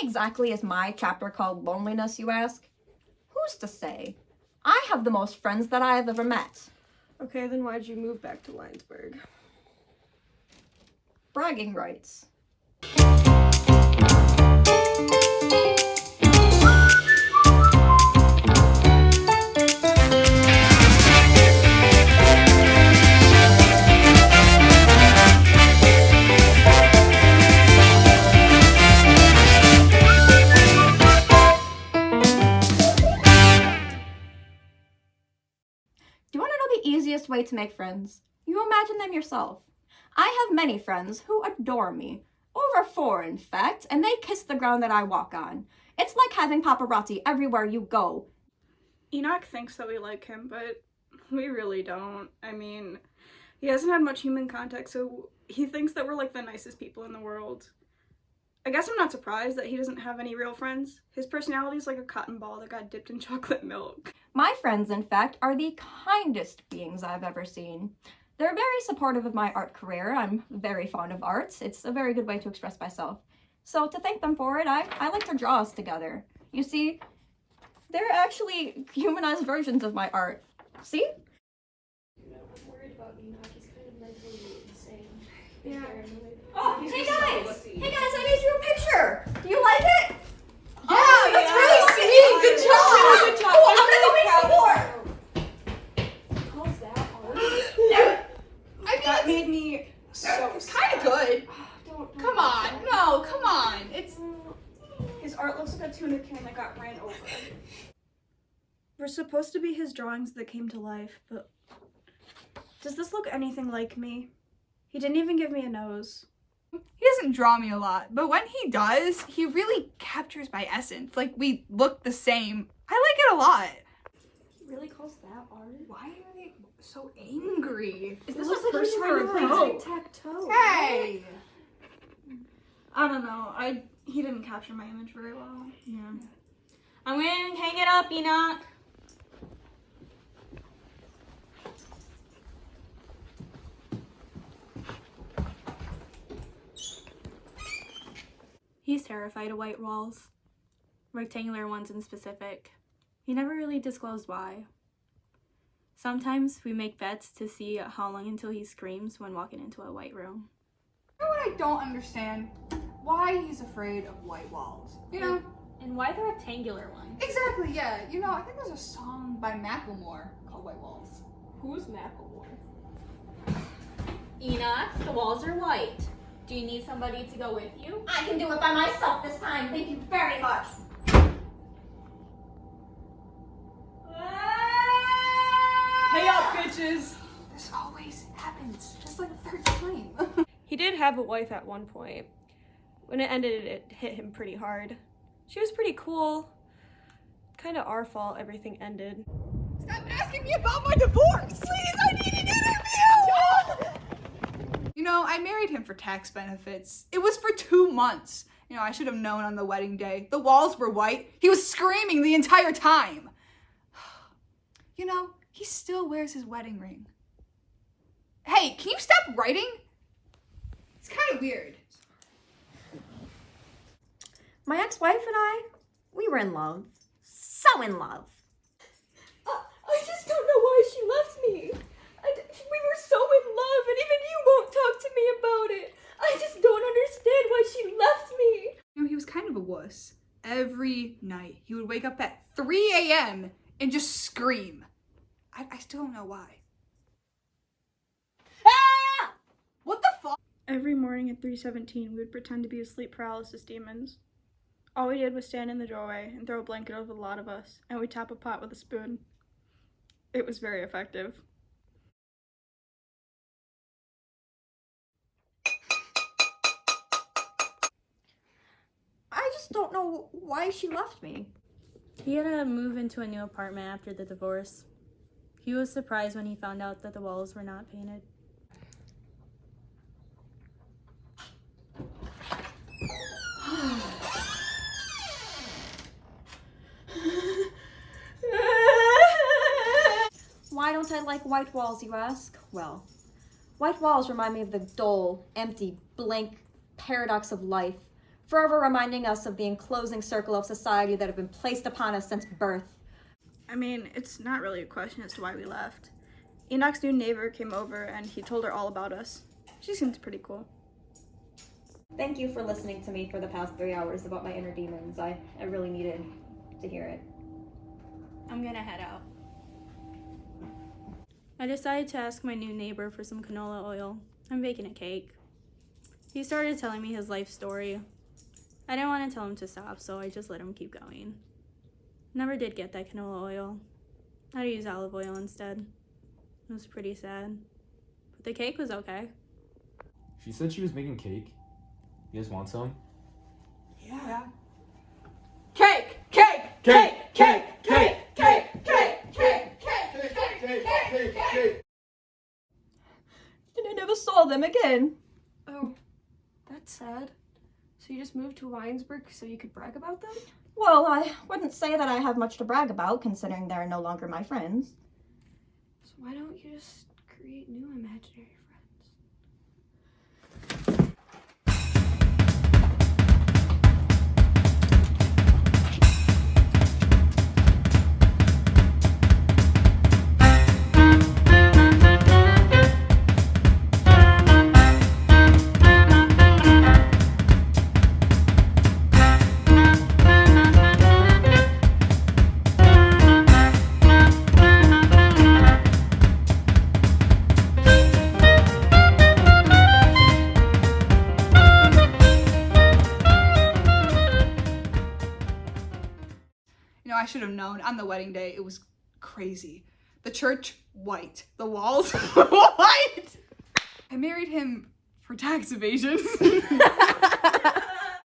exactly is my chapter called Loneliness, you ask? Who's to say? I have the most friends that I have ever met. Okay, then why'd you move back to Winesburg? Bragging rights. Do you want to know the easiest way to make friends? You imagine them yourself. I have many friends who adore me. Over 4, in fact, and they kiss the ground that I walk on. It's like having paparazzi everywhere you go. Enoch thinks that we like him, but we really don't. I mean, he hasn't had much human contact, so he thinks that we're like the nicest people in the world. I guess I'm not surprised that he doesn't have any real friends. His personality's like a cotton ball that got dipped in chocolate milk. My friends, in fact, are the kindest beings I've ever seen. They're very supportive of my art career. I'm very fond of arts. It's a very good way to express myself. So to thank them for it, I like to draw us together. You see, they're actually humanized versions of my art. See? I'm worried about Enoch. He's kind of mentally insane. Yeah. Oh, hey guys! Hey guys, I made you a picture! Do you like it? Oh, that's yeah. really sweet! Good job! Really good job. Oh, I'm gonna go make some more! Calls that art? I mean, that made me so It's kind of good. Don't. Come on. No, come on. It's His art looks like a tuna can that got ran over. We're supposed to be his drawings that came to life, but does this look anything like me? He didn't even give me a nose. he doesn't draw me a lot, but when he does, he really captures my essence. Like, we look the same. I like it a lot. He really calls that art? Why are they so angry? Is It this looks a like he's person trying or to a play boat? tic-tac-toe. Hey! I don't know. He didn't capture my image very well. Yeah. I'm gonna hang it up, Enoch. He's terrified of white walls, rectangular ones in specific. He never really disclosed why. Sometimes we make bets to see how long until he screams when walking into a white room. You know what I don't understand? Why he's afraid of white walls. You know? And why the rectangular one? Exactly, yeah. You know, I think there's a song by Macklemore called White Walls. Who's Macklemore? Enoch, the walls are white. Do you need somebody to go with you? I can do it by myself this time. Thank you very much. Pay up, bitches! This always happens, just like the third time. He did have a wife at one point. When it ended, it hit him pretty hard. She was pretty cool. Kind of our fault everything ended. Stop asking me about my divorce! Please, I need an interview! You know, I married him for tax benefits. It was for 2 months. You know, I should have known on the wedding day. The walls were white. He was screaming the entire time. You know, he still wears his wedding ring. Hey, can you stop writing? It's kind of weird. My ex-wife and we were in love. So in love. I just don't know why she left me. We were so in love, and even you won't talk to me about it. I just don't understand why she left me. You know, he was kind of a wuss. Every night, he would wake up at 3 a.m. and just scream. I still don't know why. Ah! What the fuck? Every morning at 3:17, we would pretend to be sleep paralysis demons. All we did was stand in the doorway and throw a blanket over the lot of us, and we'd tap a pot with a spoon. It was very effective. I just don't know why she left me. He had to move into a new apartment after the divorce. He was surprised when he found out that the walls were not painted. Why don't I like white walls, you ask? Well, white walls remind me of the dull, empty, blank paradox of life. forever reminding us of the enclosing circle of society that have been placed upon us since birth. I mean, it's not really a question as to why we left. Enoch's new neighbor came over and he told her all about us. She seems pretty cool. Thank you for listening to me for the past 3 hours about my inner demons. I really needed to hear it. I'm gonna head out. I decided to ask my new neighbor for some canola oil. I'm baking a cake. He started telling me his life story. I didn't want to tell him to stop, so I just let him keep going. Never did get that canola oil. I had to use olive oil instead. It was pretty sad. But the cake was okay. She said she was making cake. You guys want some? Yeah. Cake! Cake! Cake! Cake! Cake! Cake! Cake! Cake! Cake! And I never saw them again. Oh, that's sad. So you just moved to Winesburg so you could brag about them? Well, I wouldn't say that I have much to brag about, considering they're no longer my friends. So why don't you just create new imaginary friends? I should have known. On the wedding day, it was crazy. The church, white. The walls, white. I married him for tax evasion.